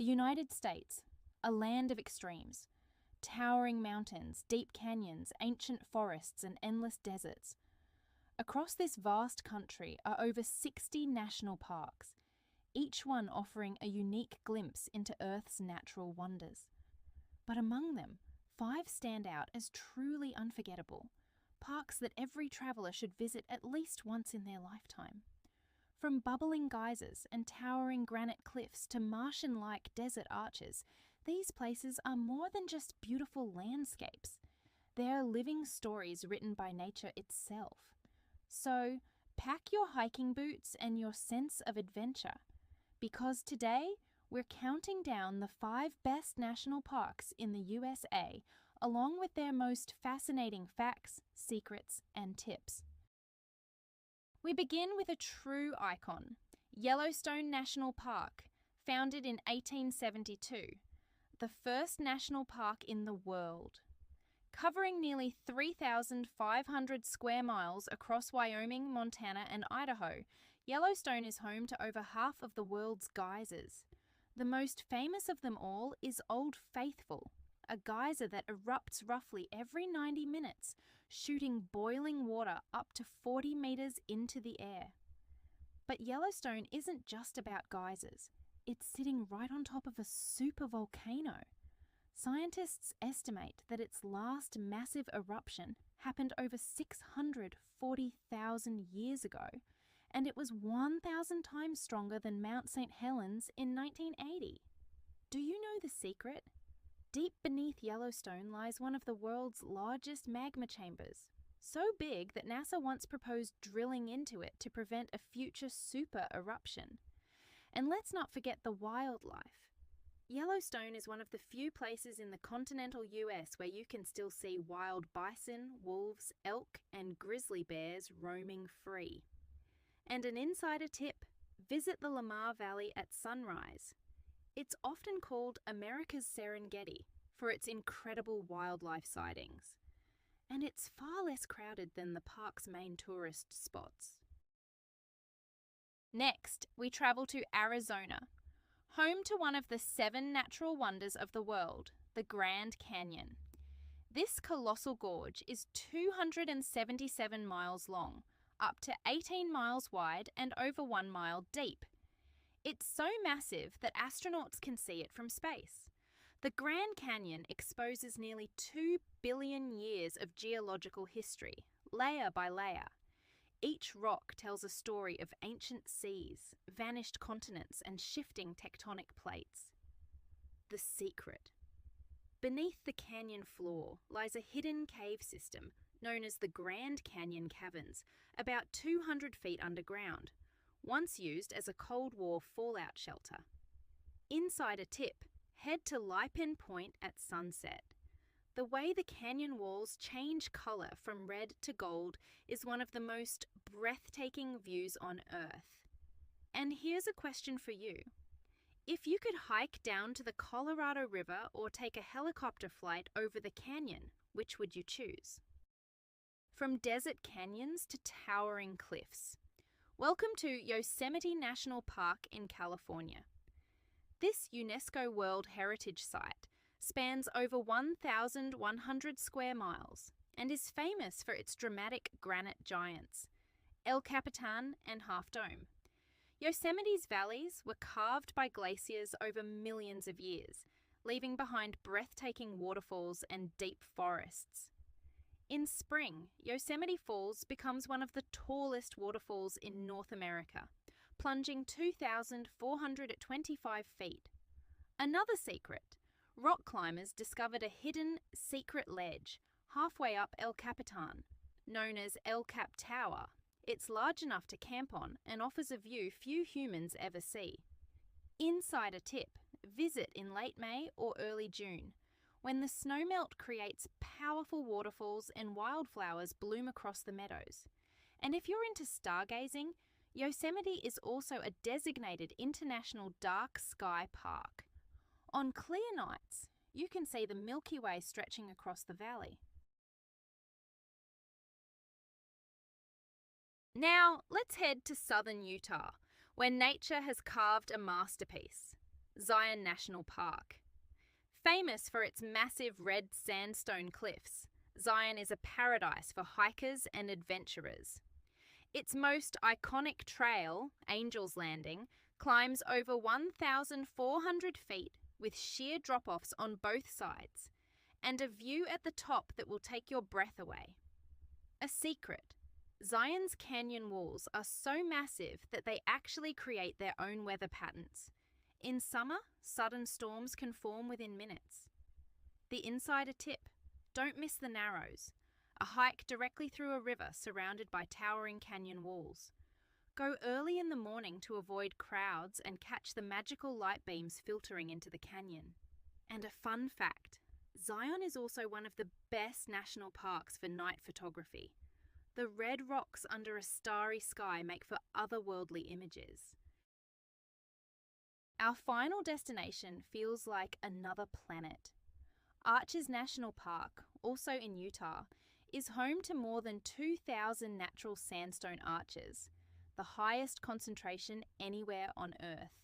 The United States, a land of extremes. Towering mountains, deep canyons, ancient forests, and endless deserts. Across this vast country are over 60 national parks, each one offering a unique glimpse into Earth's natural wonders. But among them, 5 stand out as truly unforgettable, parks that every traveller should visit at least once in their lifetime. From bubbling geysers and towering granite cliffs to Martian-like desert arches, these places are more than just beautiful landscapes. They are living stories written by nature itself. So, pack your hiking boots and your sense of adventure, because today we're counting down the 5 best national parks in the USA, along with their most fascinating facts, secrets, and tips. We begin with a true icon, Yellowstone National Park, founded in 1872, the first national park in the world. Covering nearly 3,500 square miles across Wyoming, Montana, and Idaho, Yellowstone is home to over half of the world's geysers. The most famous of them all is Old Faithful, a geyser that erupts roughly every 90 minutes, shooting boiling water up to 40 meters into the air. But Yellowstone isn't just about geysers. It's sitting right on top of a supervolcano. Scientists estimate that its last massive eruption happened over 640,000 years ago, and it was 1,000 times stronger than Mount St. Helens in 1980. Do you know the secret? Deep beneath Yellowstone lies one of the world's largest magma chambers, so big that NASA once proposed drilling into it to prevent a future super eruption. And let's not forget the wildlife. Yellowstone is one of the few places in the continental US where you can still see wild bison, wolves, elk, and grizzly bears roaming free. And an insider tip, visit the Lamar Valley at sunrise. It's often called America's Serengeti for its incredible wildlife sightings. And it's far less crowded than the park's main tourist spots. Next, we travel to Arizona, home to one of the 7 natural wonders of the world, the Grand Canyon. This colossal gorge is 277 miles long, up to 18 miles wide and over 1 mile deep. It's so massive that astronauts can see it from space. The Grand Canyon exposes nearly 2 billion years of geological history, layer by layer. Each rock tells a story of ancient seas, vanished continents, and shifting tectonic plates. The secret. Beneath the canyon floor lies a hidden cave system known as the Grand Canyon Caverns, about 200 feet underground, once used as a Cold War fallout shelter. Inside a tip, head to Lipin Point at sunset. The way the canyon walls change colour from red to gold is one of the most breathtaking views on Earth. And here's a question for you. If you could hike down to the Colorado River or take a helicopter flight over the canyon, which would you choose? From desert canyons to towering cliffs. Welcome to Yosemite National Park in California. This UNESCO World Heritage Site spans over 1,100 square miles and is famous for its dramatic granite giants, El Capitan and Half Dome. Yosemite's valleys were carved by glaciers over millions of years, leaving behind breathtaking waterfalls and deep forests. In spring, Yosemite Falls becomes one of the tallest waterfalls in North America, plunging 2,425 feet. Another secret, rock climbers discovered a hidden secret ledge halfway up El Capitan, known as El Cap Tower. It's large enough to camp on and offers a view few humans ever see. Insider tip, visit in late May or early June, when the snowmelt creates powerful waterfalls and wildflowers bloom across the meadows. And if you're into stargazing, Yosemite is also a designated international dark sky park. On clear nights, you can see the Milky Way stretching across the valley. Now, let's head to southern Utah, where nature has carved a masterpiece, Zion National Park. Famous for its massive red sandstone cliffs, Zion is a paradise for hikers and adventurers. Its most iconic trail, Angel's Landing, climbs over 1,400 feet with sheer drop-offs on both sides, and a view at the top that will take your breath away. A secret: Zion's canyon walls are so massive that they actually create their own weather patterns. In summer, sudden storms can form within minutes. The insider tip: don't miss the Narrows, a hike directly through a river surrounded by towering canyon walls. Go early in the morning to avoid crowds and catch the magical light beams filtering into the canyon. And a fun fact: Zion is also one of the best national parks for night photography. The red rocks under a starry sky make for otherworldly images. Our final destination feels like another planet. Arches National Park, also in Utah, is home to more than 2,000 natural sandstone arches, the highest concentration anywhere on Earth.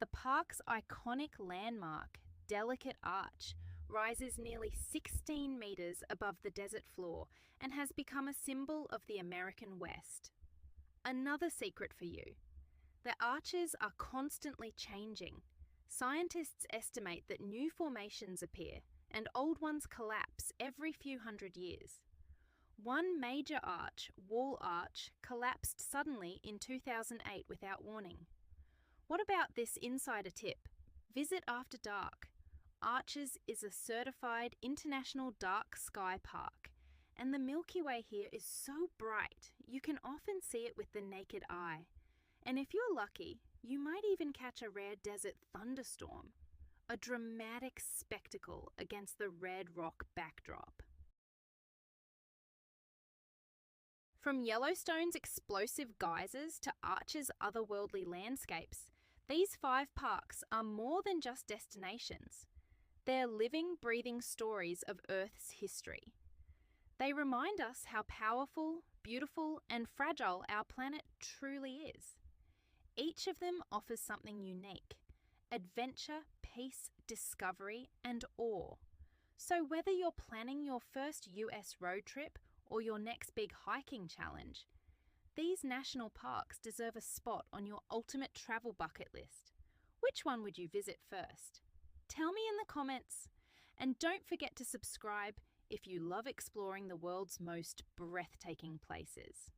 The park's iconic landmark, Delicate Arch, rises nearly 16 meters above the desert floor and has become a symbol of the American West. Another secret for you: the arches are constantly changing. Scientists estimate that new formations appear and old ones collapse every few hundred years. One major arch, Wall Arch, collapsed suddenly in 2008 without warning. What about this insider tip? Visit after dark. Arches is a certified international dark sky park, and the Milky Way here is so bright you can often see it with the naked eye. And if you're lucky, you might even catch a rare desert thunderstorm, a dramatic spectacle against the red rock backdrop. From Yellowstone's explosive geysers to Arches' otherworldly landscapes, these 5 parks are more than just destinations. They're living, breathing stories of Earth's history. They remind us how powerful, beautiful, and fragile our planet truly is. Each of them offers something unique: adventure, peace, discovery, and awe. So whether you're planning your first US road trip or your next big hiking challenge, these national parks deserve a spot on your ultimate travel bucket list. Which one would you visit first? Tell me in the comments. And don't forget to subscribe if you love exploring the world's most breathtaking places.